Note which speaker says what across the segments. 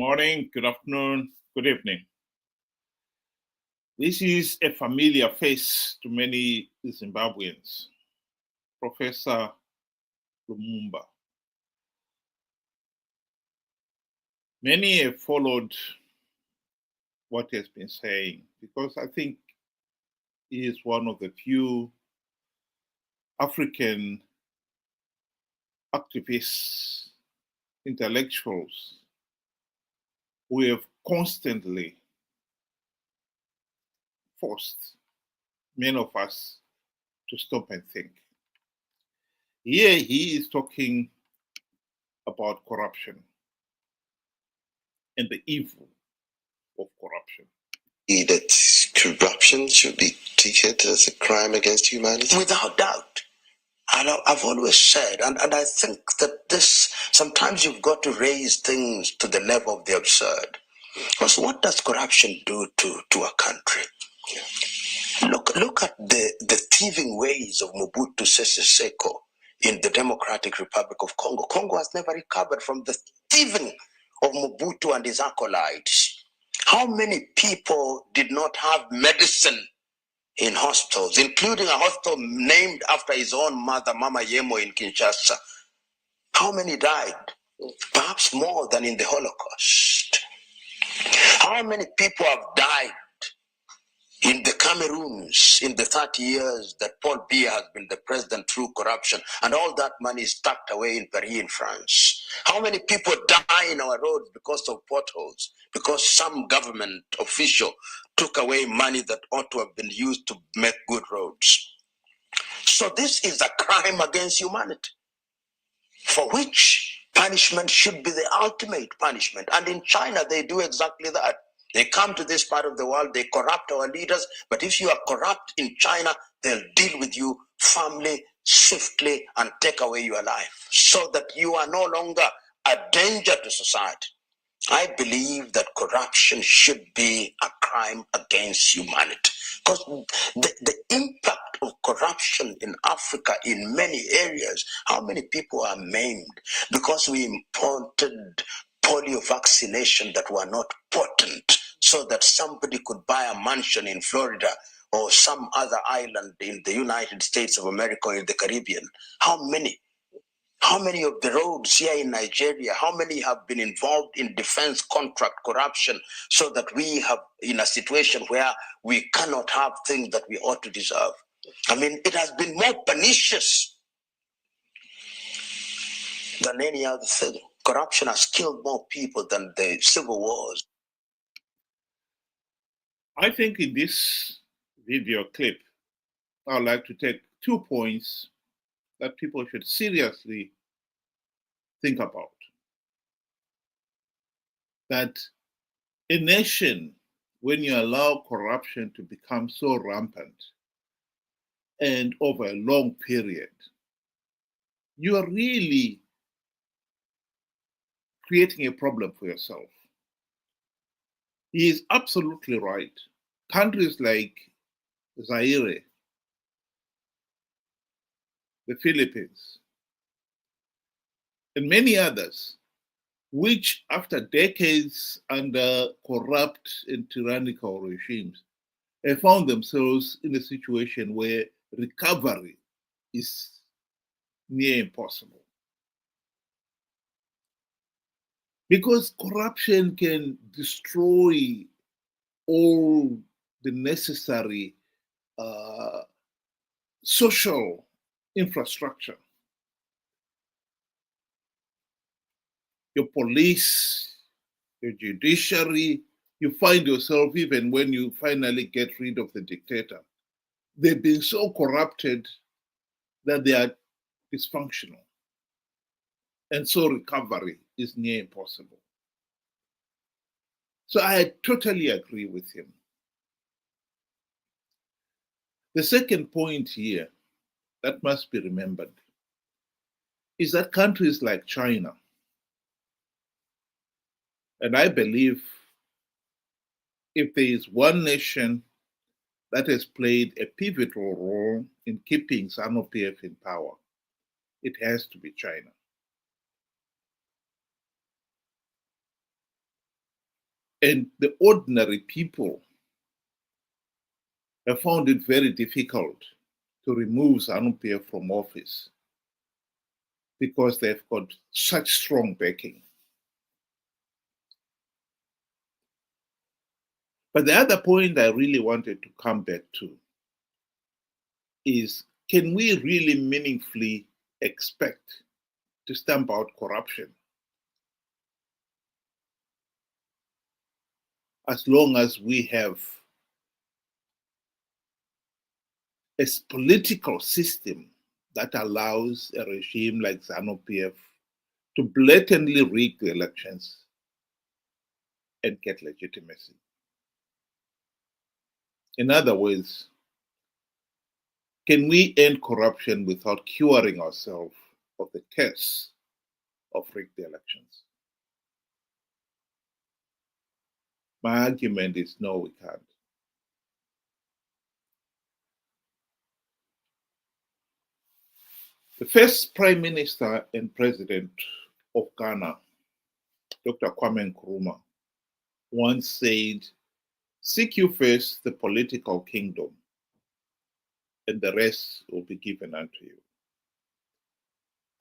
Speaker 1: Morning, good afternoon, good evening. This is a familiar face to many Zimbabweans, Professor Lumumba. Many have followed what he has been saying because I think he is one of the few African activists, intellectuals who have constantly forced many of us to stop and think. Here he is talking about corruption and the evil of corruption.
Speaker 2: That corruption should be treated as a crime against humanity? Without doubt. And I've always said, and I think that this, sometimes you've got to raise things to the level of the absurd. Because what does corruption do to a country? Look at the thieving ways of Mobutu Sese Seko in the Democratic Republic of Congo. Congo has never recovered from the thieving of Mobutu and his acolytes. How many people did not have medicine in hospitals, including a hospital named after his own mother, Mama Yemo in Kinshasa? How many died? Perhaps more than in the Holocaust. How many people have died in the Cameroons in the 30 years that Paul Biya has been the president through corruption, and all that money is tucked away in Paris in France? How many people die in our roads because of potholes, because some government official took away money that ought to have been used to make good roads? So this is a crime against humanity, for which punishment should be the ultimate punishment. And in China, they do exactly that. They come to this part of the world, they corrupt our leaders, but if you are corrupt in China, they'll deal with you firmly, swiftly, and take away your life, so that you are no longer a danger to society. I believe that corruption should be a crime against humanity, because the impact of corruption in Africa in many areas, how many people are maimed because we imported polio vaccination that were not potent, so that somebody could buy a mansion in Florida or some other island in the United States of America or in the Caribbean. How many? How many of the roads here in Nigeria, how many have been involved in defense contract corruption, so that we have in a situation where we cannot have things that we ought to deserve? I mean, it has been more pernicious than any other thing. Corruption has killed more people than the civil wars.
Speaker 1: I think in this video clip, I would like to take 2 points that people should seriously think about. That a nation, when you allow corruption to become so rampant and over a long period, you are really creating a problem for yourself. He is absolutely right. Countries like Zaire, the Philippines, and many others, which after decades under corrupt and tyrannical regimes, have found themselves in a situation where recovery is near impossible. Because corruption can destroy all the necessary social infrastructure. Your police, your judiciary, you find yourself, even when you finally get rid of the dictator, they've been so corrupted that they are dysfunctional. And so recovery is near impossible. So I totally agree with him. The second point here that must be remembered is that countries like China, and I believe if there is one nation that has played a pivotal role in keeping Zanu PF in power, it has to be China. And the ordinary people have found it very difficult to remove Zanu PF from office because they've got such strong backing. But the other point I really wanted to come back to is, can we really meaningfully expect to stamp out corruption as long as we have a political system that allows a regime like Zanu PF to blatantly rig the elections and get legitimacy? In other words, can we end corruption without curing ourselves of the curse of rigged elections? My argument is no, we can't. The first Prime Minister and President of Ghana, Dr. Kwame Nkrumah, once said, "Seek you first the political kingdom, and the rest will be given unto you."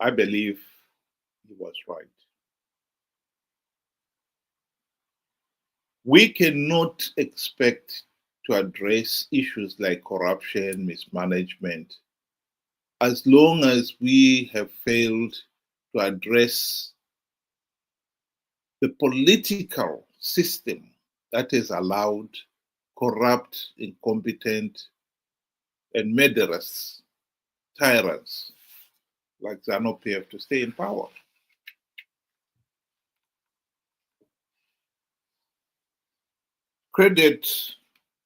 Speaker 1: I believe he was right. We cannot expect to address issues like corruption, mismanagement, as long as we have failed to address the political system that has allowed corrupt, incompetent, and murderous tyrants like Zanu PF to stay in power. Credit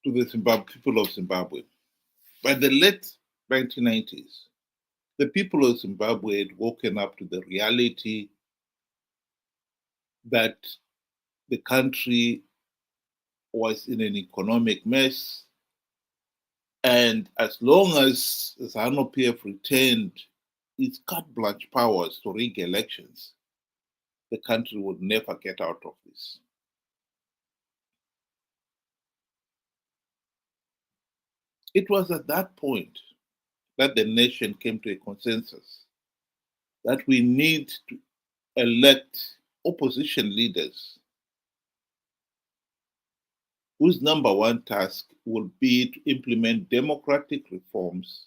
Speaker 1: to the people of Zimbabwe. By the late 1990s, the people of Zimbabwe had woken up to the reality that the country was in an economic mess, and as long as Zanu PF retained its carte blanche powers to rig elections, the country would never get out of this. It was at that point that the nation came to a consensus that we need to elect opposition leaders whose number one task will be to implement democratic reforms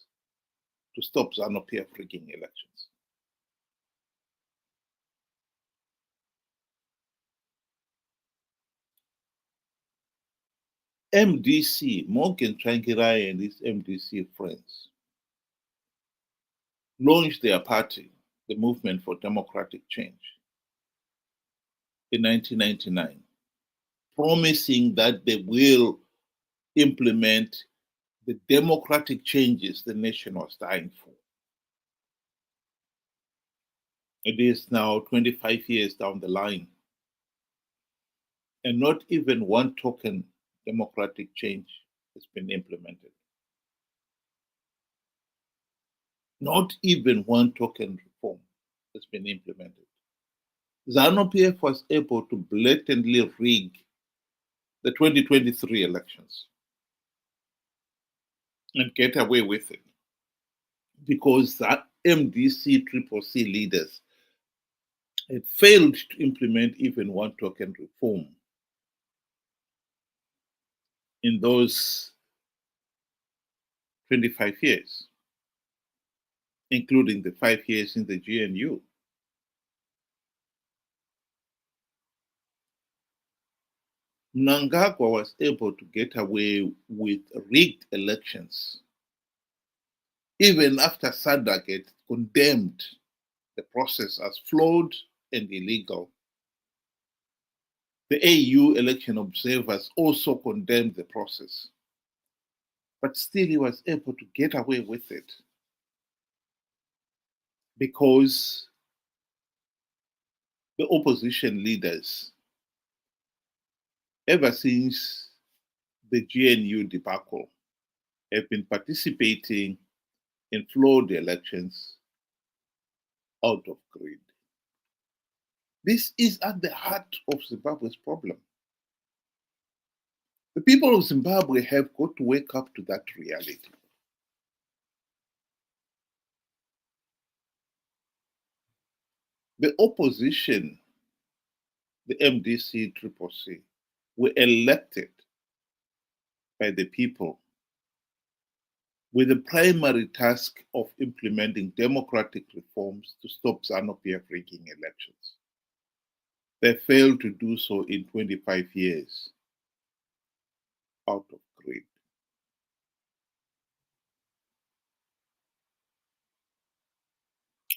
Speaker 1: to stop Zanu PF rigging elections. MDC, Morgan Tsvangirai and his MDC friends, launched their party, the Movement for Democratic Change, in 1999, promising that they will implement the democratic changes the nation was dying for. It is now 25 years down the line, and not even one token democratic change has been implemented. Not even one token reform has been implemented. Zanu PF was able to blatantly rig the 2023 elections and get away with it because that MDC Triple C leaders had failed to implement even one token reform in those 25 years, including the 5 years in the GNU. Mnangagwa was able to get away with rigged elections even after SADC had condemned the process as flawed and illegal. The AU election observers also condemned the process, but still he was able to get away with it because the opposition leaders, ever since the GNU debacle, have been participating in flawed elections out of greed. This is at the heart of Zimbabwe's problem. The people of Zimbabwe have got to wake up to that reality. The opposition, the MDC, Triple C, were elected by the people with the primary task of implementing democratic reforms to stop Zanu PF rigging elections. They failed to do so in 25 years out of greed.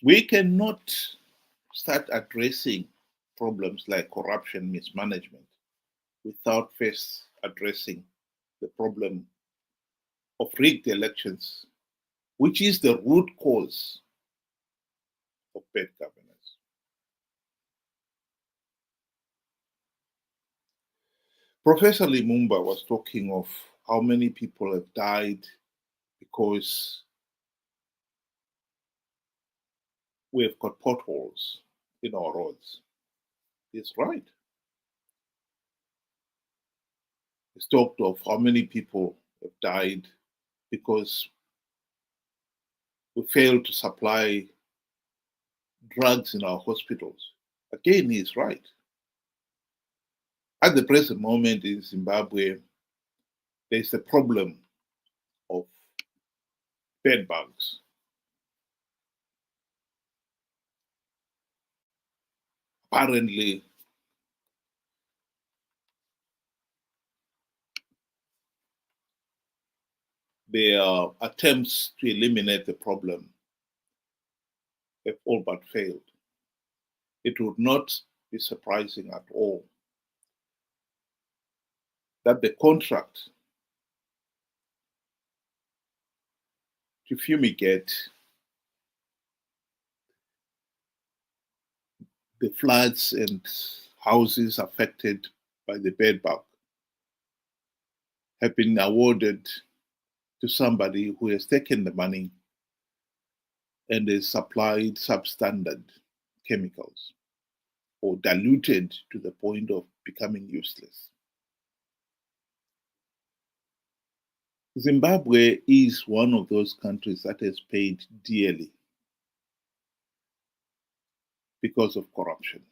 Speaker 1: We cannot start addressing problems like corruption, mismanagement, without first addressing the problem of rigged elections, which is the root cause of bad governance. Professor Lumumba was talking of how many people have died because we have got potholes in our roads. He's right. He's talked of how many people have died because we failed to supply drugs in our hospitals. Again, he's right. At the present moment in Zimbabwe, there's a problem of bed bugs. Apparently, their attempts to eliminate the problem have all but failed. It would not be surprising at all that the contract to fumigate the floods and houses affected by the bedbug have been awarded to somebody who has taken the money and has supplied substandard chemicals or diluted to the point of becoming useless. Zimbabwe is one of those countries that has paid dearly because of corruption.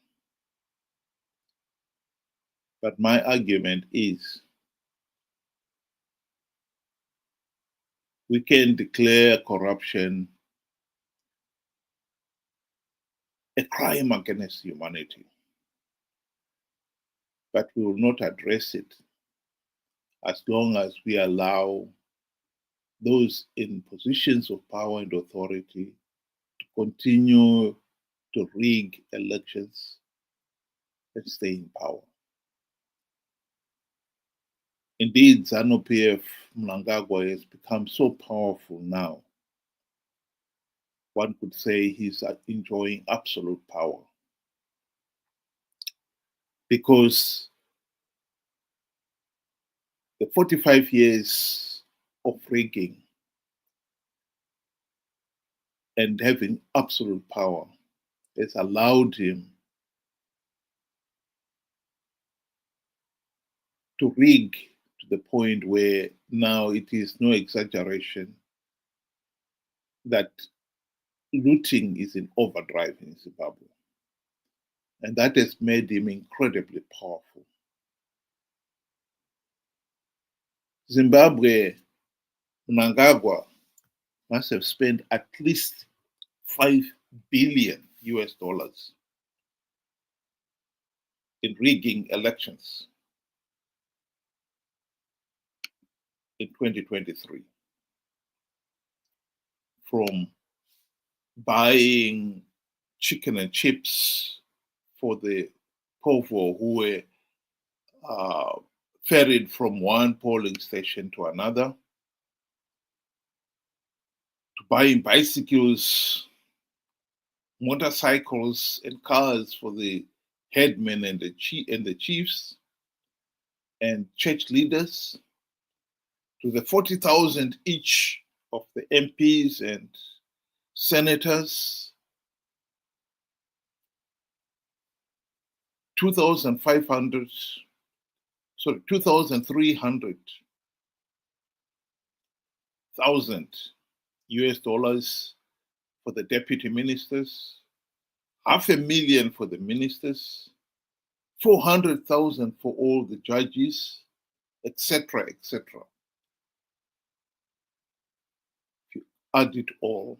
Speaker 1: But my argument is we can declare corruption a crime against humanity, but we will not address it as long as we allow those in positions of power and authority to continue to rig elections and stay in power. Indeed, Zanu PF Mnangagwa has become so powerful now. One could say he's enjoying absolute power because the 45 years of rigging and having absolute power has allowed him to rig to the point where now it is no exaggeration that looting is in overdrive in Zimbabwe. And that has made him incredibly powerful. Zimbabwe, Mnangagwa must have spent at least $5 billion in rigging elections in 2023. From buying chicken and chips for the povo who were ferried from one polling station to another, to buying bicycles, motorcycles, and cars for the headmen and the chiefs and church leaders, to the 40,000 each of the MPs and senators, 2,500 sorry, 2,300,000 US dollars for the deputy ministers, 500,000 for the ministers, 400,000 for all the judges, etc., etc. If you add it all,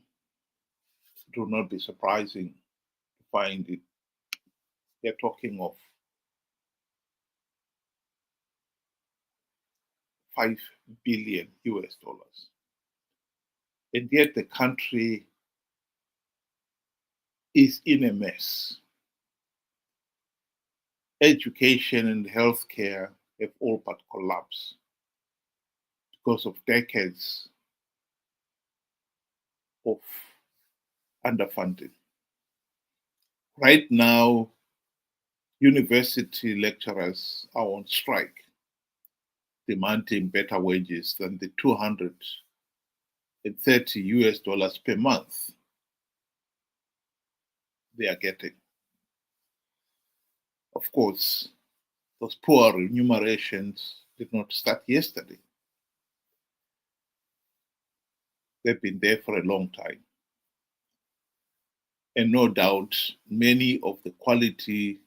Speaker 1: it will not be surprising to find it. They're talking of 5 billion US dollars. And yet the country is in a mess. Education and healthcare have all but collapsed because of decades of underfunding. Right now, university lecturers are on strike, demanding better wages than the 230 US dollars per month they are getting. Of course, those poor remunerations did not start yesterday. They've been there for a long time. And no doubt, many of the quality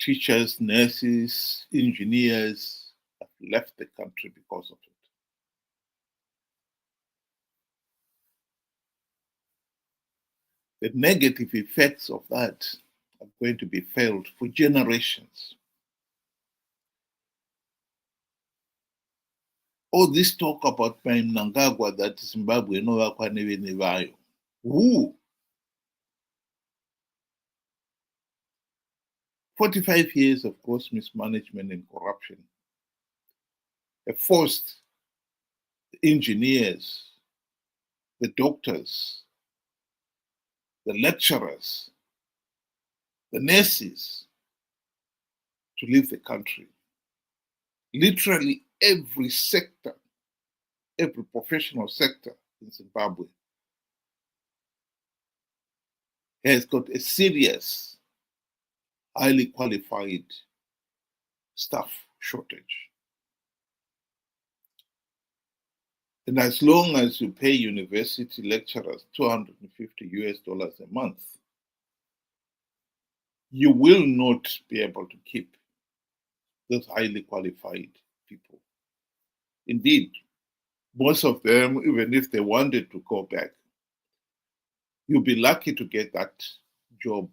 Speaker 1: teachers, nurses, engineers have left the country because of it. The negative effects of that are going to be felt for generations. All this talk about Mnangagwa that Zimbabwe no vakwanevenevayo. Who? 45 years of gross mismanagement and corruption have forced the engineers, the doctors, the lecturers, the nurses to leave the country. Literally every sector, every professional sector in Zimbabwe has got a serious, highly qualified staff shortage. And as long as you pay university lecturers 250 US dollars a month, you will not be able to keep those highly qualified people. Indeed, most of them, even if they wanted to go back, you'll be lucky to get that job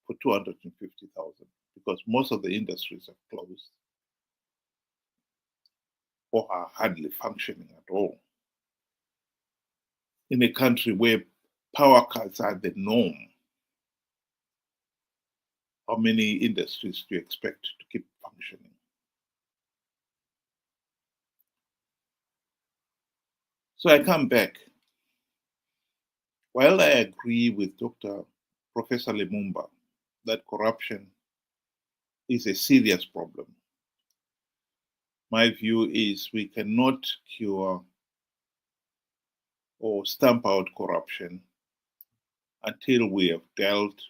Speaker 1: for 250,000 because most of the industries have closed or are hardly functioning at all. In a country where power cuts are the norm, how many industries do you expect to keep functioning? So I come back. While I agree with Professor Lumumba that corruption is a serious problem, my view is we cannot cure or stamp out corruption until we have dealt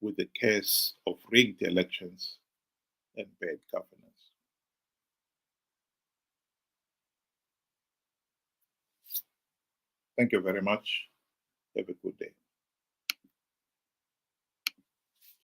Speaker 1: with the case of rigged elections and bad governance. Thank you very much. Have a good day.